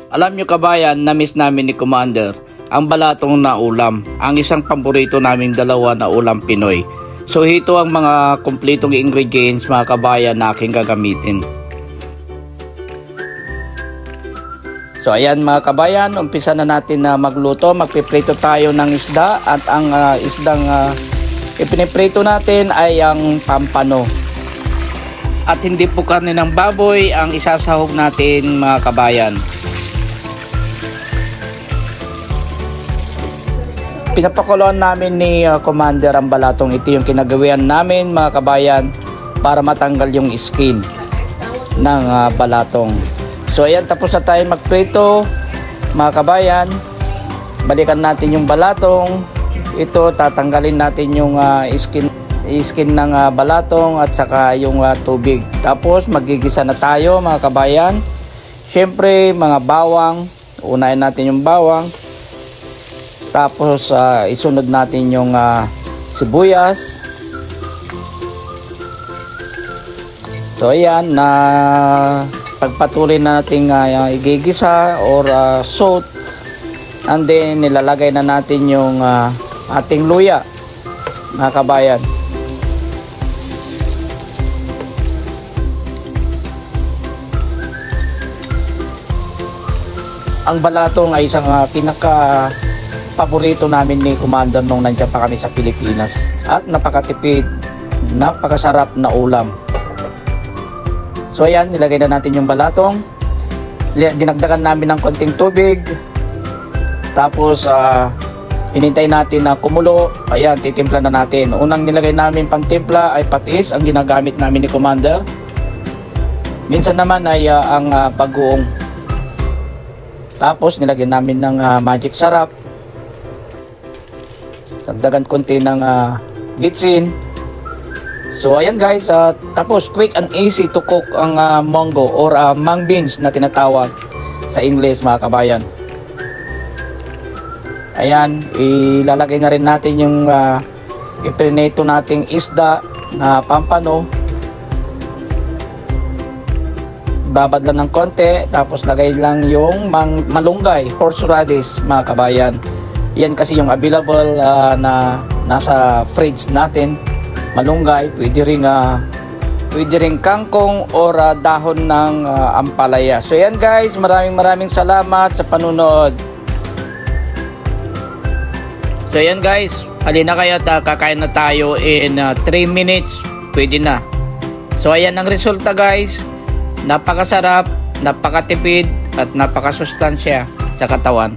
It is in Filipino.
Alam nyo kabayan, na-miss namin ni Commander ang balatong na ulam, ang isang paborito naming dalawa na ulam Pinoy. So ito ang mga kumpletong ingredients mga kabayan na aking gagamitin. So ayan mga kabayan, umpisa na natin na magluto. Magpiprito tayo ng isda at ang isdang ipiniprito natin ay ang pampano. At hindi po karne ng baboy ang isasahog natin mga kabayan. Pinapakuluan namin ni Commander ang balatong. Ito yung kinagawian namin mga kabayan para matanggal yung skin ng balatong. So ayan, tapos na tayo magprito mga kabayan. Balikan natin yung balatong. Ito tatanggalin natin yung skin ng balatong at saka yung tubig. Tapos magigisa na tayo mga kabayan. Syempre mga bawang. Unahin natin yung bawang. Tapos isunod natin yung sibuyas. So ayan, na pagpatuloy na natin igigisa or salt. And then nilalagay na natin yung ating luya mga kabayan. Ang balatong ay isang pinaka paborito namin ni Commander nung nandiyan pa kami sa Pilipinas. At napakatipid, napakasarap na ulam. So ayan, nilagay na natin yung balatong. Dinagdagan namin ng konting tubig. Tapos hinintay natin na kumulo. Ayan, titimpla na natin. Unang nilagay namin pang timpla ay patis, ang ginagamit namin ni Commander. Minsan naman ay ang bagoong. Tapos nilagyan namin ng magic sarap. Dagdagan konti ng bitsin. So ayan guys, tapos quick and easy to cook ang munggo or mung beans na tinatawag sa English mga kabayan. Ayan, ilalagay na rin natin yung ipinito nating isda na pampano. Babad lang ng konti, tapos lagay lang yung malunggay, horseradish mga kabayan. Yan kasi yung available na nasa fridge natin. Malunggay, pwede ring kangkong or dahon ng ampalaya. So yan guys, maraming salamat sa panunod. So yan guys, halina kayo at kakain na tayo in 3 minutes. Pwede na. So ayan ang resulta guys. Napakasarap, napakatipid at napakasustansya sa katawan.